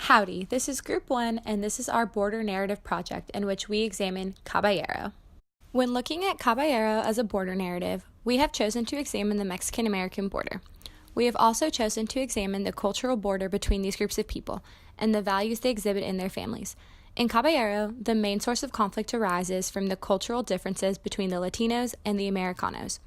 Howdy, this is Group 1, and this is our border narrative project in which we examine Caballero. When looking at Caballero as a border narrative, we have chosen to examine the Mexican-American border. We have also chosen to examine the cultural border between these groups of people and the values they exhibit in their families. In Caballero, the main source of conflict arises from the cultural differences between the Latinos and the Americanos.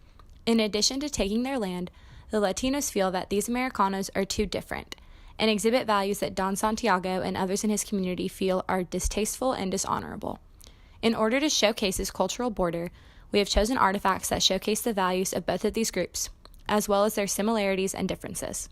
In addition to taking their land, the Latinos feel that these Americanos are too different and exhibit values that Don Santiago and others in his community feel are distasteful and dishonorable. In order to showcase this cultural border, we have chosen artifacts that showcase the values of both of these groups, as well as their similarities and differences.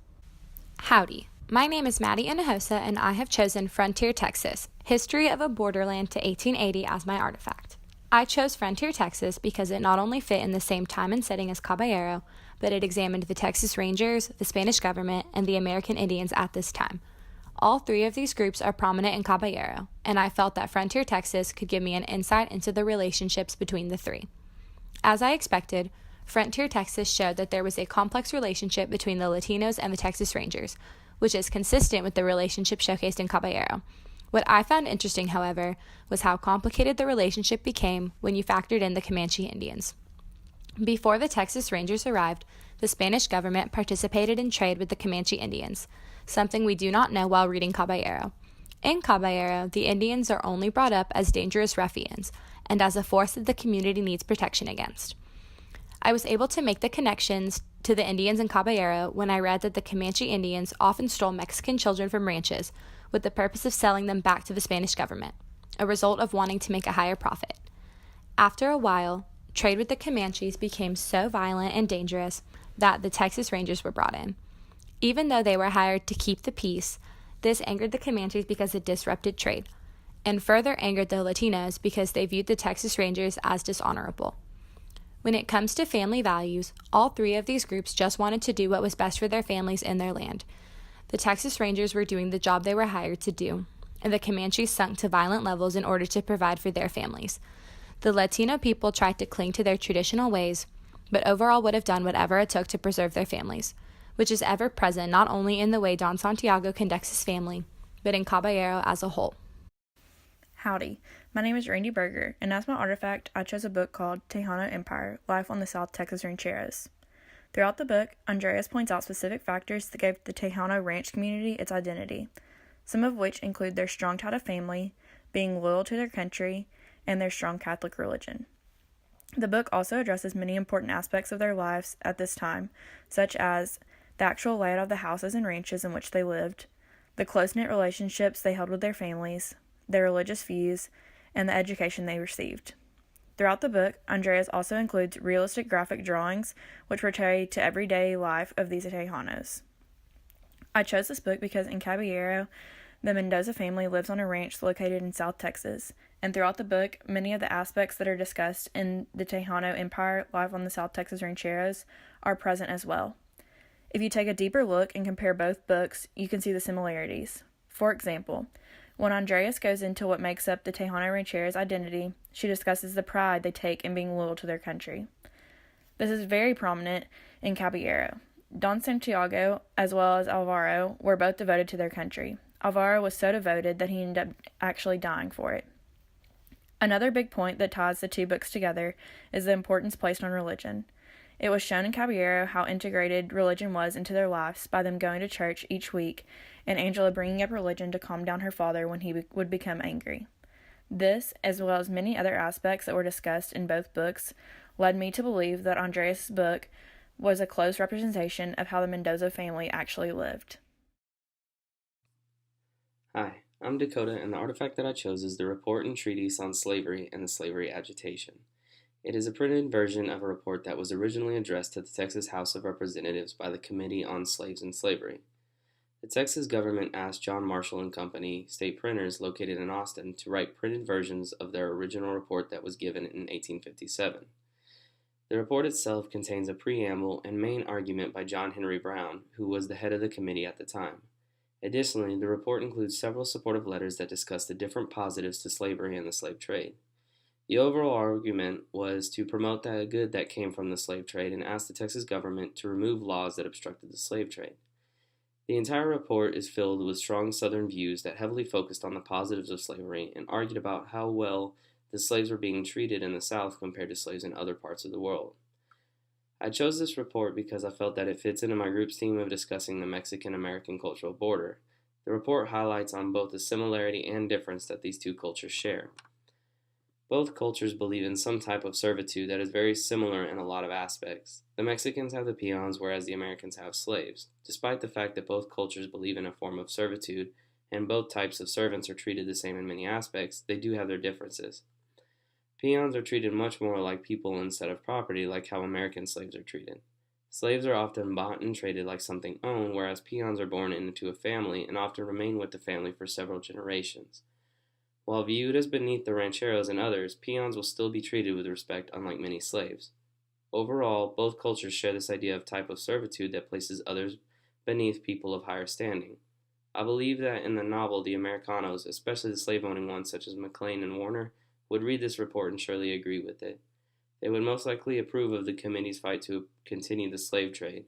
Howdy, my name is Maddie Hinojosa, and I have chosen Frontier, Texas, History of a Borderland to 1880 as my artifact. I chose Frontier, Texas because it not only fit in the same time and setting as Caballero, but it examined the Texas Rangers, the Spanish government, and the American Indians at this time. All three of these groups are prominent in Caballero, and I felt that Frontier, Texas could give me an insight into the relationships between the three. As I expected, Frontier, Texas showed that there was a complex relationship between the Latinos and the Texas Rangers, which is consistent with the relationship showcased in Caballero. What I found interesting, however, was how complicated the relationship became when you factored in the Comanche Indians. Before the Texas Rangers arrived, the Spanish government participated in trade with the Comanche Indians, something we do not know while reading Caballero. In Caballero, the Indians are only brought up as dangerous ruffians and as a force that the community needs protection against. I was able to make the connections to the Indians in Caballero when I read that the Comanche Indians often stole Mexican children from ranches with the purpose of selling them back to the Spanish government, a result of wanting to make a higher profit. After a while, trade with the Comanches became so violent and dangerous that the Texas Rangers were brought in. Even though they were hired to keep the peace, this angered the Comanches because it disrupted trade, and further angered the Latinos because they viewed the Texas Rangers as dishonorable. When it comes to family values, all three of these groups just wanted to do what was best for their families and their land. The Texas Rangers were doing the job they were hired to do, and the Comanches sunk to violent levels in order to provide for their families. The Latino people tried to cling to their traditional ways, but overall would have done whatever it took to preserve their families, which is ever present not only in the way Don Santiago conducts his family, but in Caballero as a whole. Howdy, my name is Randy Berger, and as my artifact, I chose a book called Tejano Empire, Life on the South Texas Rancheros. Throughout the book, Andreas points out specific factors that gave the Tejano ranch community its identity, some of which include their strong tie to family, being loyal to their country, and their strong Catholic religion. The book also addresses many important aspects of their lives at this time, such as the actual layout of the houses and ranches in which they lived, the close-knit relationships they held with their families, their religious views, and the education they received. Throughout the book, Andreas also includes realistic graphic drawings which portray to everyday life of these Tejanos. I chose this book because in Caballero, the Mendoza family lives on a ranch located in South Texas, and throughout the book, many of the aspects that are discussed in the Tejano Empire, Life on the South Texas Rancheros, are present as well. If you take a deeper look and compare both books, you can see the similarities. For example, when Andreas goes into what makes up the Tejano Rancheros' identity, she discusses the pride they take in being loyal to their country. This is very prominent in Caballero. Don Santiago, as well as Alvaro, were both devoted to their country. Alvaro was so devoted that he ended up actually dying for it. Another big point that ties the two books together is the importance placed on religion. It was shown in Caballero how integrated religion was into their lives by them going to church each week and Angela bringing up religion to calm down her father when he would become angry. This, as well as many other aspects that were discussed in both books, led me to believe that Andreas' book was a close representation of how the Mendoza family actually lived. Hi, I'm Dakota, and the artifact that I chose is the Report and Treatise on Slavery and the Slavery Agitation. It is a printed version of a report that was originally addressed to the Texas House of Representatives by the Committee on Slaves and Slavery. The Texas government asked John Marshall and Company, state printers located in Austin, to write printed versions of their original report that was given in 1857. The report itself contains a preamble and main argument by John Henry Brown, who was the head of the committee at the time. Additionally, the report includes several supportive letters that discuss the different positives to slavery and the slave trade. The overall argument was to promote the good that came from the slave trade and ask the Texas government to remove laws that obstructed the slave trade. The entire report is filled with strong Southern views that heavily focused on the positives of slavery and argued about how well the slaves were being treated in the South compared to slaves in other parts of the world. I chose this report because I felt that it fits into my group's theme of discussing the Mexican-American cultural border. The report highlights on both the similarity and difference that these two cultures share. Both cultures believe in some type of servitude that is very similar in a lot of aspects. The Mexicans have the peons, whereas the Americans have slaves. Despite the fact that both cultures believe in a form of servitude, and both types of servants are treated the same in many aspects, they do have their differences. Peons are treated much more like people instead of property, like how American slaves are treated. Slaves are often bought and traded like something owned, whereas peons are born into a family and often remain with the family for several generations. While viewed as beneath the rancheros and others, peons will still be treated with respect, unlike many slaves. Overall, both cultures share this idea of type of servitude that places others beneath people of higher standing. I believe that in the novel, the Americanos, especially the slave-owning ones such as McLean and Warner, would read this report and surely agree with it. They would most likely approve of the committee's fight to continue the slave trade.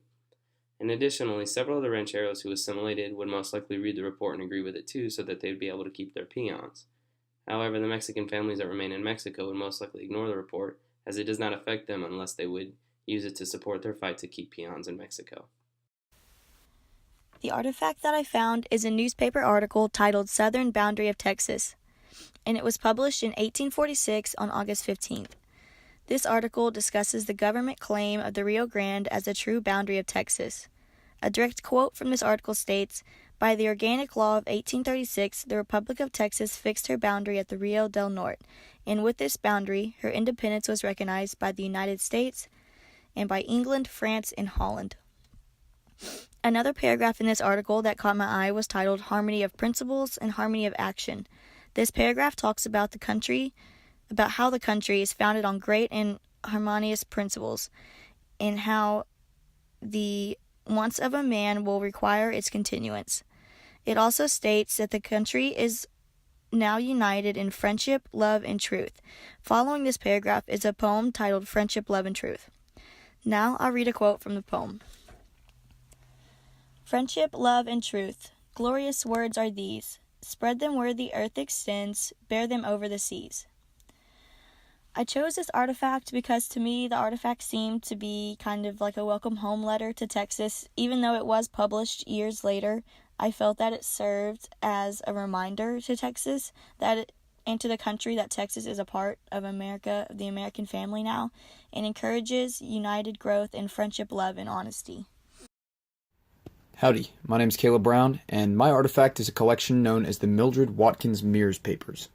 And additionally, several of the rancheros who assimilated would most likely read the report and agree with it too, so that they would be able to keep their peons. However, the Mexican families that remain in Mexico would most likely ignore the report, as it does not affect them unless they would use it to support their fight to keep peons in Mexico. The artifact that I found is a newspaper article titled Southern Boundary of Texas, and it was published in 1846 on August 15th. This article discusses the government claim of the Rio Grande as a true boundary of Texas. A direct quote from this article states, "By the Organic Law of 1836, the Republic of Texas fixed her boundary at the Rio del Norte, and with this boundary, her independence was recognized by the United States and by England, France, and Holland." Another paragraph in this article that caught my eye was titled Harmony of Principles and Harmony of Action. This paragraph talks about how the country is founded on great and harmonious principles, and how the wants of a man will require its continuance. It also states that the country is now united in friendship, love, and truth. Following this paragraph is a poem titled Friendship, Love, and Truth. Now I'll read a quote from the poem. Friendship, love, and truth, glorious words are these. Spread them where the earth extends, bear them over the seas. I chose this artifact because to me the artifact seemed to be kind of like a welcome home letter to Texas. Even though it was published years later, I felt that it served as a reminder to Texas and to the country that Texas is a part of America, of the American family now, and encourages united growth in friendship, love, and honesty. Howdy, my name is Caleb Brown, and my artifact is a collection known as the Mildred Watkins Mears Papers.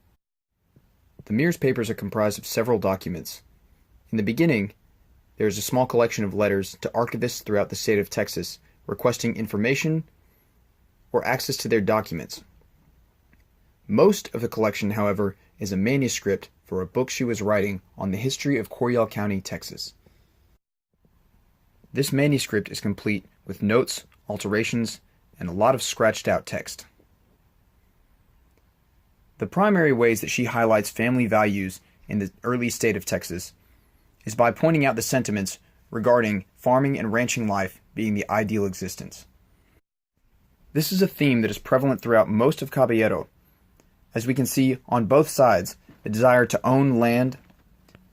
The Mears Papers are comprised of several documents. In the beginning, there is a small collection of letters to archivists throughout the state of Texas requesting information or access to their documents. Most of the collection, however, is a manuscript for a book she was writing on the history of Coryell County, Texas. This manuscript is complete with notes, alterations, and a lot of scratched out text. The primary ways that she highlights family values in the early state of Texas is by pointing out the sentiments regarding farming and ranching life being the ideal existence. This is a theme that is prevalent throughout most of Caballero, as we can see on both sides the desire to own land,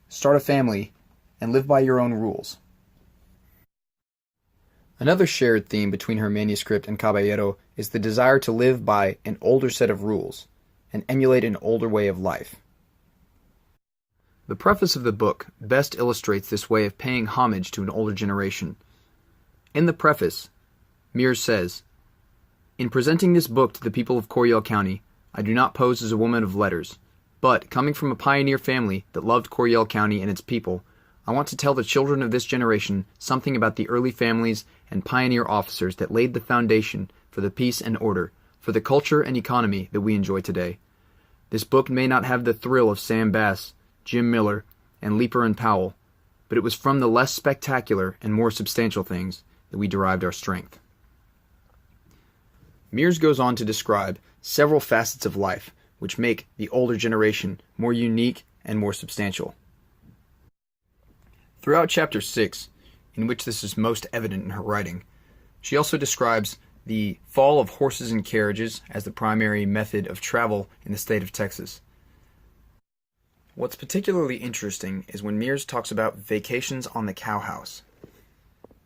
start a family, and live by your own rules. Another shared theme between her manuscript and Caballero is the desire to live by an older set of rules and emulate an older way of life. The preface of the book best illustrates this way of paying homage to an older generation. In the preface, Mears says, "In presenting this book to the people of Coryell County, I do not pose as a woman of letters, but, coming from a pioneer family that loved Coryell County and its people, I want to tell the children of this generation something about the early families and pioneer officers that laid the foundation for the peace and order, for the culture and economy that we enjoy today. This book may not have the thrill of Sam Bass, Jim Miller, and Leeper and Powell, but it was from the less spectacular and more substantial things that we derived our strength." Mears goes on to describe several facets of life which make the older generation more unique and more substantial. Throughout Chapter 6, in which this is most evident in her writing, she also describes the fall of horses and carriages as the primary method of travel in the state of Texas. What's particularly interesting is when Mears talks about vacations on the cow house.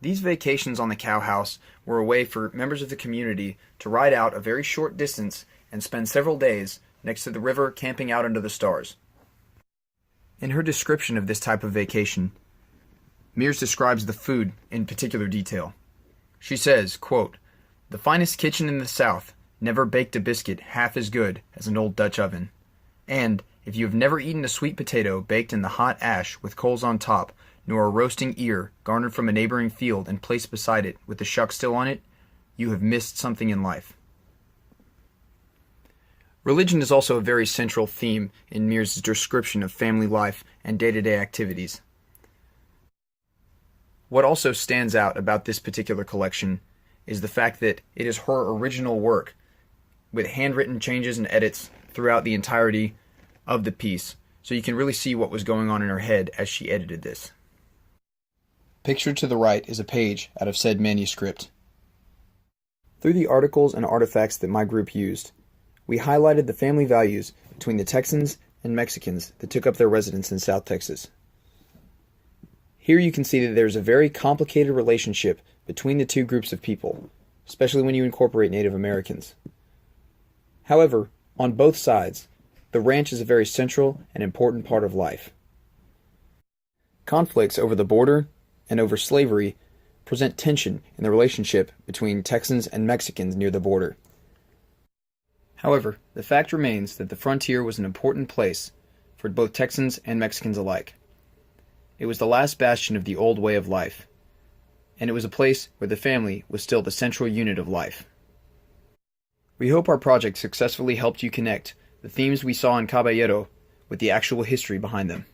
These vacations on the cow house were a way for members of the community to ride out a very short distance and spend several days next to the river camping out under the stars. In her description of this type of vacation, Mears describes the food in particular detail. She says, quote, "The finest kitchen in the South never baked a biscuit half as good as an old Dutch oven. And if you have never eaten a sweet potato baked in the hot ash with coals on top, nor a roasting ear garnered from a neighboring field and placed beside it with the shuck still on it, you have missed something in life." Religion is also a very central theme in Mears' description of family life and day-to-day activities. What also stands out about this particular collection is the fact that it is her original work, with handwritten changes and edits throughout the entirety of the piece, so you can really see what was going on in her head as she edited this. Pictured to the right is a page out of said manuscript. Through the articles and artifacts that my group used, we highlighted the family values between the Texans and Mexicans that took up their residence in South Texas. Here you can see that there's a very complicated relationship between the two groups of people, especially when you incorporate Native Americans. However, on both sides, the ranch is a very central and important part of life. Conflicts over the border and over slavery present tension in the relationship between Texans and Mexicans near the border. However, the fact remains that the frontier was an important place for both Texans and Mexicans alike. It was the last bastion of the old way of life, and it was a place where the family was still the central unit of life. We hope our project successfully helped you connect the themes we saw in Caballero with the actual history behind them.